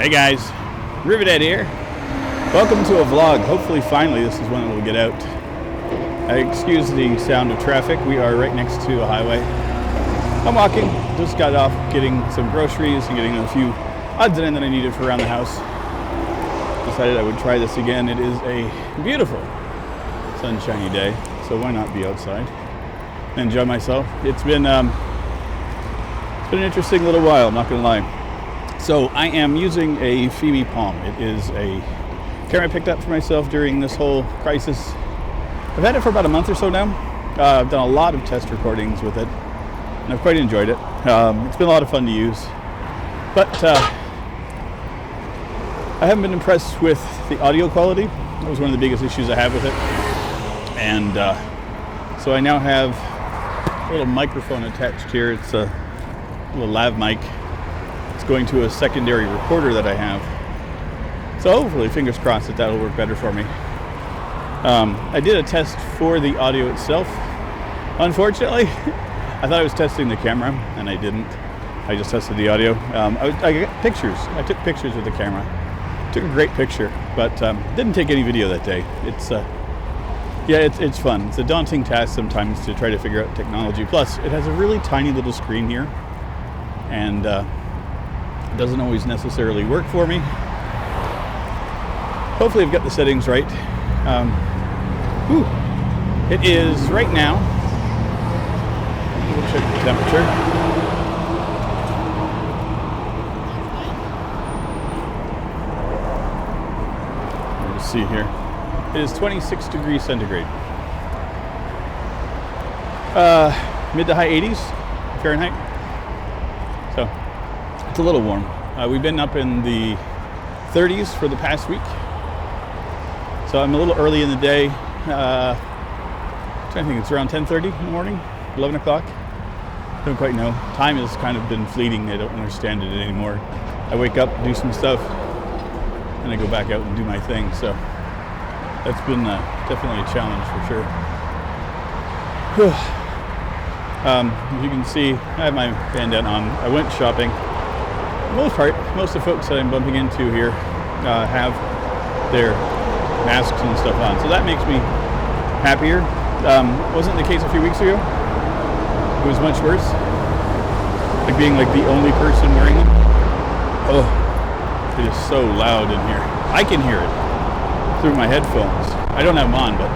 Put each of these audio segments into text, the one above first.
Hey guys, Rivet here. Welcome to a vlog. Hopefully finally this is when it will get out. Excuse the sound of traffic. We are right next to a highway. I'm walking, just got off getting some groceries and getting a few odds and ends that I needed for around the house. Decided I would try this again. It is a beautiful sunshiny day, so why not be outside and enjoy myself. It's been an interesting little while, I'm not gonna lie. So I am using a Phoebe Palm. It is a camera I picked up for myself during this whole crisis. I've had it for about a month or so now. I've done a lot of test recordings with it, and I've quite enjoyed it. It's been a lot of fun to use, but I haven't been impressed with the audio quality. That was one of the biggest issues I have with it. And so I now have a little microphone attached here. It's a little lav mic. It's going to a secondary recorder that I have. So hopefully, fingers crossed, that'll work better for me. I did a test for the audio itself. Unfortunately, I thought I was testing the camera, and I didn't. I just tested the audio. I got pictures. I took pictures with the camera. Took a great picture, but didn't take any video that day. It's fun. It's a daunting task sometimes to try to figure out technology. Plus, it has a really tiny little screen here, and it doesn't always necessarily work for me. Hopefully I've got the settings right. It is right now. We'll check the temperature. Let's see here. It is 26 degrees centigrade. Mid to high 80s Fahrenheit. So it's a little warm. We've been up in the 30s for the past week. So I'm a little early in the day. I think it's around 10:30 in the morning, 11 o'clock. Don't quite know. Time has kind of been fleeting. I don't understand it anymore. I wake up, do some stuff, and I go back out and do my thing. So that's been definitely a challenge for sure. As you can see, I have my bandana on. I went shopping. For the most part, most of the folks that I'm bumping into here have their masks and stuff on, so that makes me happier. Wasn't the case a few weeks ago. It was much worse, like being like the only person wearing them. Oh, it is so loud in here. I can hear it through my headphones. I don't have them on, but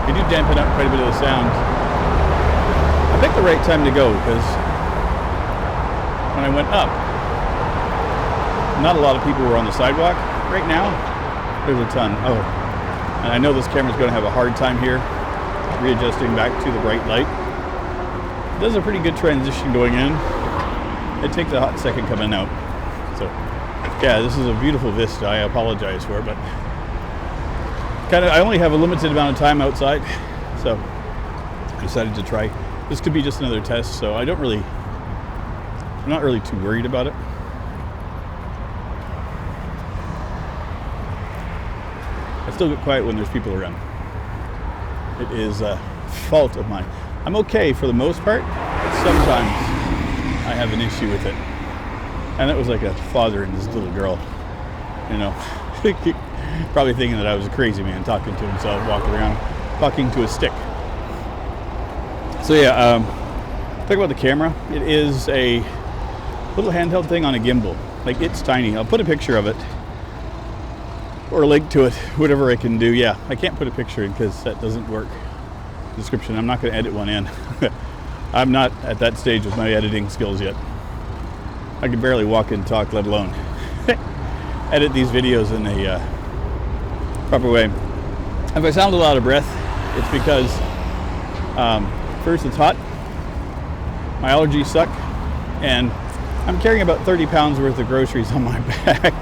they do dampen up quite a bit of the sound. I picked the right time to go because when I went up, not a lot of people were on the sidewalk. Right now, there's a ton. Oh, and I know this camera's going to have a hard time here readjusting back to the bright light. It does a pretty good transition going in. It takes a hot second coming out. So, yeah, this is a beautiful vista. I apologize for it, but I only have a limited amount of time outside, so I decided to try. This could be just another test, so I'm not really too worried about it. I still get quiet when there's people around. It is a fault of mine. I'm okay for the most part, but sometimes I have an issue with it. And it was like a father and his little girl, you know, probably thinking that I was a crazy man talking to himself, walking around, talking to a stick. So yeah, talk about the camera. It is a little handheld thing on a gimbal. Like, it's tiny. I'll put a picture of it or a link to it, whatever I can do. Yeah, I can't put a picture in because that doesn't work. Description, I'm not going to edit one in. I'm not at that stage with my editing skills yet. I can barely walk and talk, let alone edit these videos in a proper way. If I sound a lot out of breath, it's because first, it's hot, my allergies suck, and I'm carrying about 30 pounds worth of groceries on my back.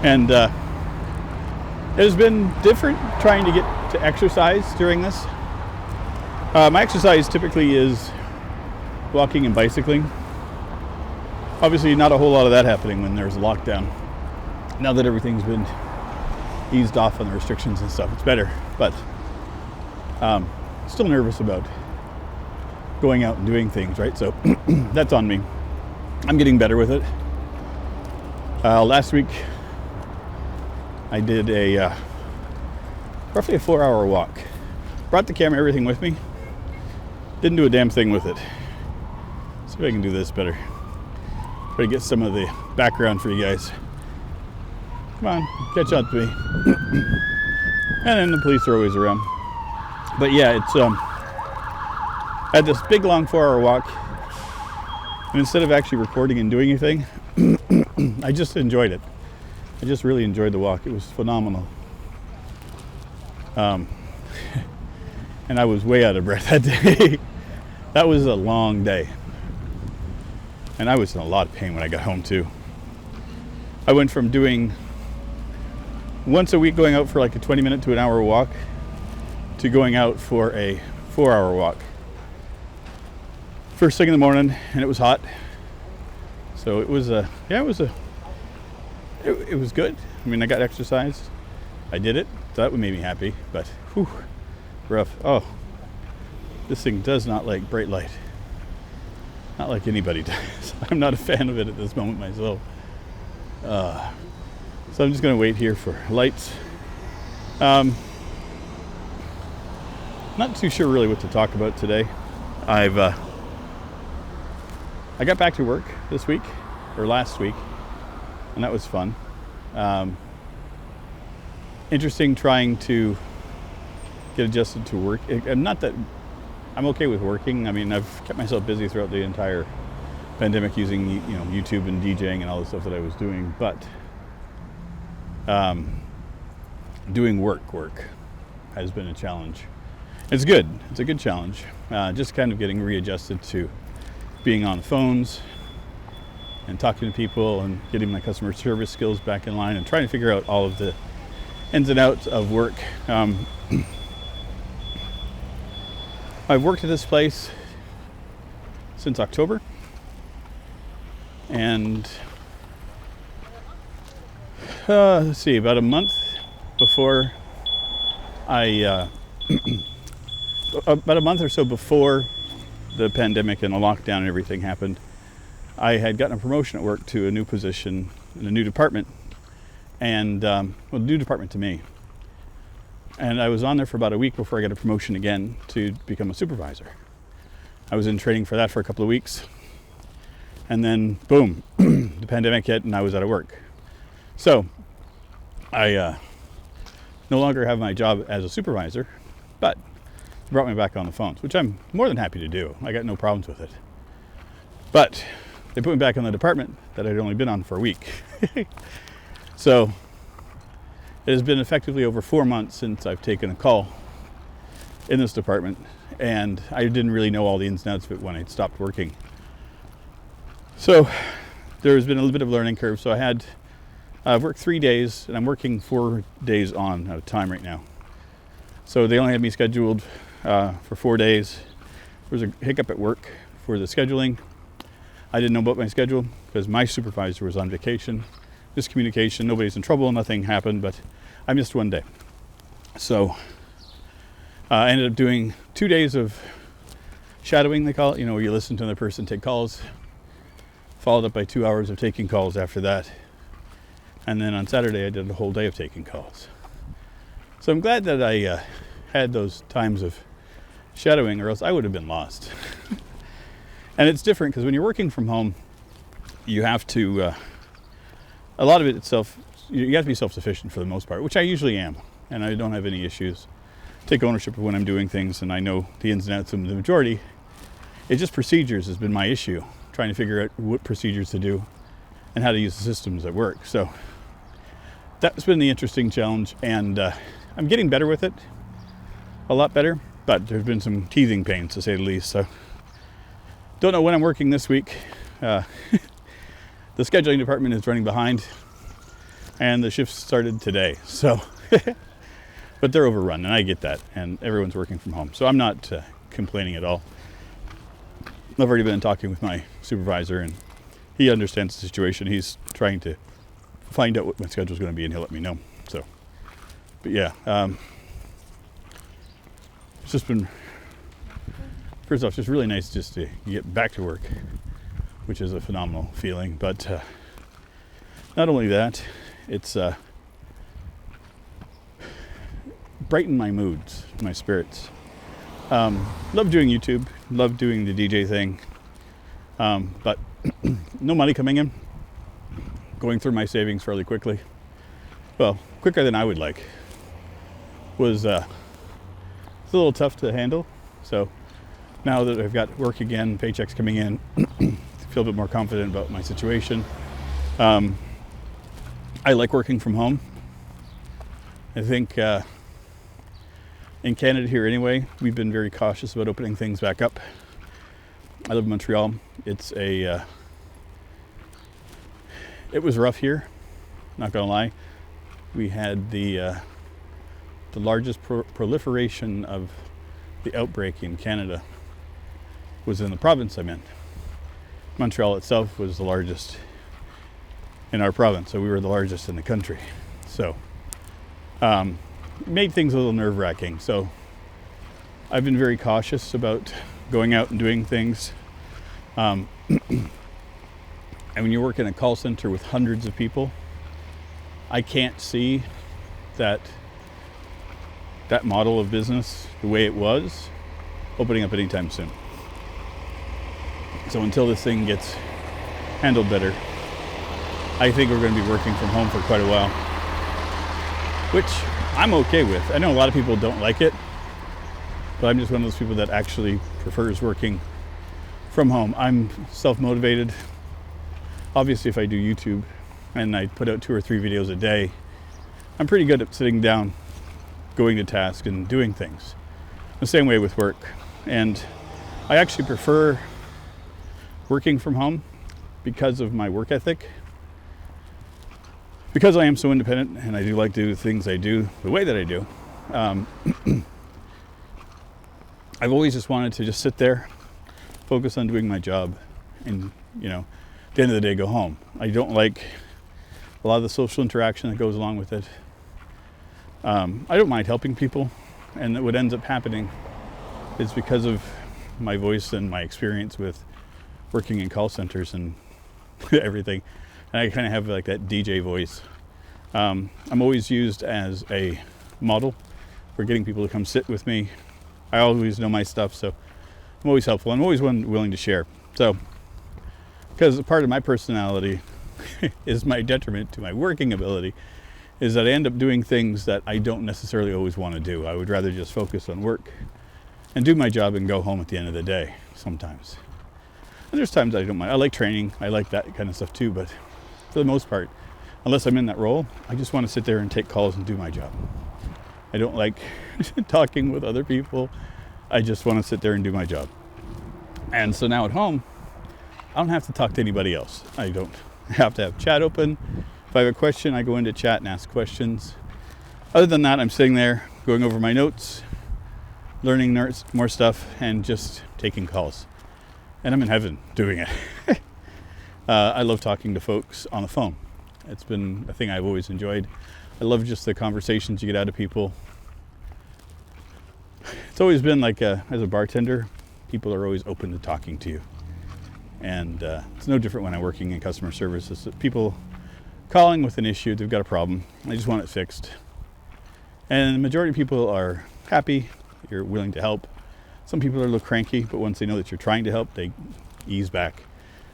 And it has been different trying to get to exercise during this. My exercise typically is walking and bicycling. Obviously not a whole lot of that happening when there's a lockdown. Now that everything's been eased off on the restrictions and stuff, it's better. But still nervous about going out and doing things, right? So that's on me. I'm getting better with it. Last week I did a roughly a 4-hour walk. Brought the camera, everything with me. Didn't do a damn thing with it. See if I can do this better. Try to get some of the background for you guys. Come on, catch up to me. And then the police are always around. But yeah, it's I had this big long 4-hour walk, and instead of actually recording and doing anything, I just enjoyed it. I just really enjoyed the walk. It was phenomenal. And I was way out of breath that day. That was a long day. And I was in a lot of pain when I got home too. I went from doing once a week going out for like a 20-minute to an hour walk to going out for a 4-hour walk. First thing in the morning, and it was hot. So it was it was good. I mean, I got exercise. I did it. So that made me happy, but whew, rough. Oh, this thing does not like bright light. Not like anybody does. I'm not a fan of it at this moment myself. So I'm just going to wait here for lights. Not too sure really what to talk about today. I got back to work this week, or last week, and that was fun. Interesting trying to get adjusted to work. Not that I'm okay with working. I mean, I've kept myself busy throughout the entire pandemic using YouTube and DJing and all the stuff that I was doing, but doing work has been a challenge. It's good. It's a good challenge. Just kind of getting readjusted to being on phones and talking to people and getting my customer service skills back in line and trying to figure out all of the ins and outs of work. I've worked at this place since October, and let's see, about a month before about a month or so before the pandemic and the lockdown and everything happened, I had gotten a promotion at work to a new position in a new department, and new department to me. And I was on there for about a week before I got a promotion again to become a supervisor. I was in training for that for a couple of weeks, and then boom, the pandemic hit and I was out of work. So I no longer have my job as a supervisor, but they brought me back on the phones, which I'm more than happy to do. I got no problems with it. But they put me back on the department that I'd only been on for a week. So it has been effectively over 4 months since I've taken a call in this department, and I didn't really know all the ins and outs of it when I stopped working. So there's been a little bit of a learning curve. So I've worked 3 days, and I'm working 4 days on at a time right now. So they only had me scheduled for 4 days. There was a hiccup at work for the scheduling. I didn't know about my schedule because my supervisor was on vacation. Miscommunication, nobody's in trouble, nothing happened, but I missed 1 day. So I ended up doing 2 days of shadowing, they call it, where you listen to another person take calls, followed up by 2 hours of taking calls after that. And then on Saturday, I did a whole day of taking calls. So I'm glad that I had those times of shadowing, or else I would have been lost. And it's different because when you're working from home, you have to, a lot of it itself, you have to be self-sufficient for the most part, which I usually am, and I don't have any issues. Take ownership of when I'm doing things, and I know the ins and outs of the majority. It's just procedures has been my issue, trying to figure out what procedures to do and how to use the systems at work. So that's been the interesting challenge, and I'm getting better with it, a lot better, but there's been some teething pains, to say the least. So don't know when I'm working this week. The scheduling department is running behind, and the shift started today. So, but they're overrun, and I get that, and everyone's working from home. So I'm not complaining at all. I've already been talking with my supervisor, and he understands the situation. He's trying to find out what my schedule is going to be, and he'll let me know. So, but yeah, it's just been, first off, just really nice just to get back to work, which is a phenomenal feeling. But Not only that, it's brightened my moods, my spirits. Love doing YouTube, love doing the DJ thing, but no money coming in. Going through my savings fairly quickly. Well, quicker than I would like. Was it's a little tough to handle. So now that I've got work again, paychecks coming in, I feel a bit more confident about my situation. I like working from home. I think in Canada here anyway, we've been very cautious about opening things back up. I live in Montreal. It was rough here, not gonna lie. We had the largest proliferation of the outbreak in Canada was in the province I'm in. Montreal itself was the largest in our province, so we were the largest in the country. So made things a little nerve-wracking. So I've been very cautious about going out and doing things. And when you work in a call center with hundreds of people, I can't see that model of business the way it was opening up anytime soon. So until this thing gets handled better, I think we're going to be working from home for quite a while, which I'm okay with. I know a lot of people don't like it, but I'm just one of those people that actually prefers working from home. I'm self-motivated. Obviously, if I do YouTube and I put out 2 or 3 videos a day, I'm pretty good at sitting down, going to task, and doing things. The same way with work. And I actually prefer working from home because of my work ethic. Because I am so independent and I do like to do the things I do the way that I do. I've always just wanted to just sit there, focus on doing my job, and, at the end of the day, go home. I don't like a lot of the social interaction that goes along with it. I don't mind helping people, and what ends up happening is because of my voice and my experience with working in call centers and everything, and I kind of have like that DJ voice. I'm always used as a model for getting people to come sit with me. I always know my stuff, so I'm always helpful. I'm always willing to share. So, because part of my personality is my detriment to my working ability, is that I end up doing things that I don't necessarily always want to do. I would rather just focus on work and do my job and go home at the end of the day sometimes. And there's times I don't mind. I like training. I like that kind of stuff too, but for the most part, unless I'm in that role, I just want to sit there and take calls and do my job. I don't like talking with other people. I just want to sit there and do my job. And so now at home, I don't have to talk to anybody else. I don't have to have chat open. If I have a question, I go into chat and ask questions. Other than that, I'm sitting there going over my notes, learning more stuff, and just taking calls. And I'm in heaven doing it. I love talking to folks on the phone. It's been a thing I've always enjoyed. I love just the conversations you get out of people. It's always been like, as a bartender, people are always open to talking to you. And it's no different when I'm working in customer service. It's people calling with an issue, they've got a problem, they just want it fixed. And the majority of people are happy, you're willing to help. Some people are a little cranky, but once they know that you're trying to help, they ease back.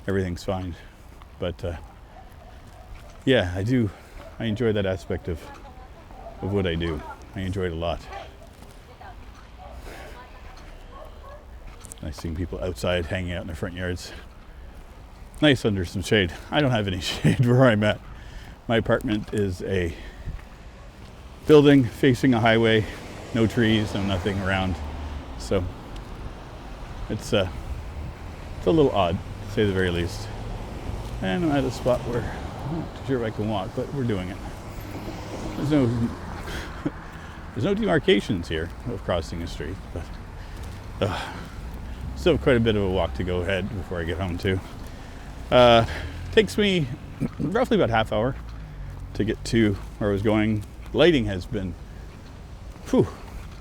Everything's fine. But yeah, I enjoy that aspect of what I do. I enjoy it a lot. Nice seeing people outside hanging out in their front yards. Nice under some shade. I don't have any shade where I'm at. My apartment is a building facing a highway, no trees, no nothing around. So it's a little odd, to say the very least. And I'm at a spot where I'm not sure if I can walk, but we're doing it. There's no demarcations here of crossing a street, but still quite a bit of a walk to go ahead before I get home too. Takes me roughly about half hour to get to where I was going. Lighting has been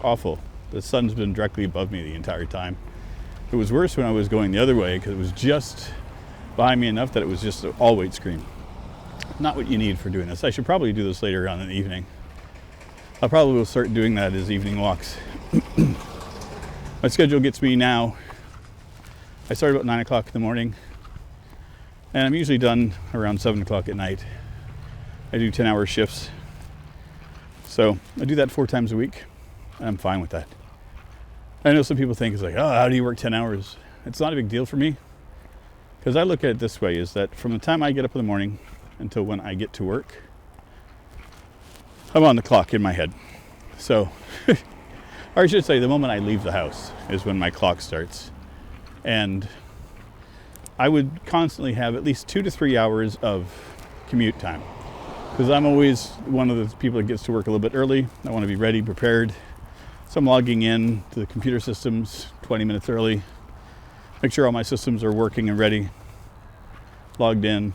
awful. The sun's been directly above me the entire time. It was worse when I was going the other way because it was just behind me enough that it was just an all-white screen. not what you need for doing this. I should probably do this later on in the evening. I probably will start doing that as evening walks. My schedule gets me now. I start about 9 o'clock in the morning, and I'm usually done around 7 o'clock at night. I do 10-hour shifts. So I do that 4 times a week, and I'm fine with that. I know some people think it's like, oh, how do you work 10 hours? It's not a big deal for me, because I look at it this way, is that from the time I get up in the morning until when I get to work, I'm on the clock in my head. So, or I should say the moment I leave the house is when my clock starts. And I would constantly have at least 2 to 3 hours of commute time, because I'm always one of the people that gets to work a little bit early. I want to be ready, prepared. So I'm logging in to the computer systems 20 minutes early, make sure all my systems are working and ready, logged in,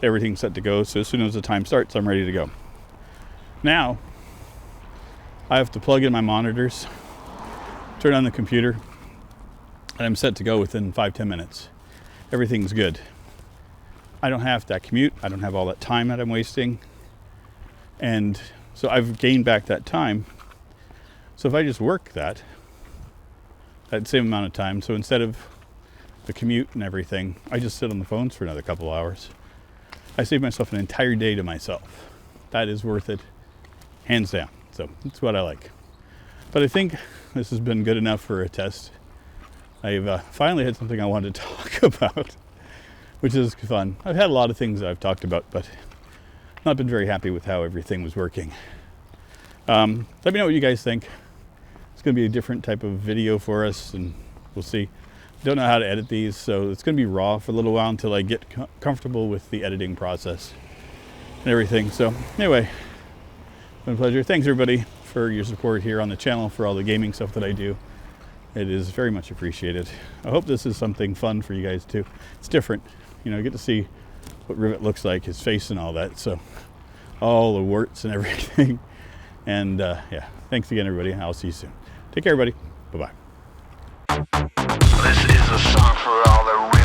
everything's set to go. So as soon as the time starts, I'm ready to go. Now, I have to plug in my monitors, turn on the computer, and I'm set to go within 5-10 minutes. Everything's good. I don't have that commute. I don't have all that time that I'm wasting. And so I've gained back that time. So if I just work that same amount of time, so instead of the commute and everything, I just sit on the phones for another couple hours. I save myself an entire day to myself. That is worth it, hands down. So that's what I like. But I think this has been good enough for a test. I've finally had something I wanted to talk about, which is fun. I've had a lot of things that I've talked about, but not been very happy with how everything was working. Let me know what you guys think. It's going to be a different type of video for us, and we'll see. Don't know how to edit these, so it's going to be raw for a little while until I get comfortable with the editing process and everything. So anyway, it's been a pleasure. Thanks everybody for your support here on the channel, for all the gaming stuff that I do. It is very much appreciated. I hope this is something fun for you guys too. It's different. You know, you get to see what Rivet looks like, his face and all that. So all the warts and everything. And yeah, thanks again, everybody. I'll see you soon. Take care, everybody. Bye-bye. This is a song for all the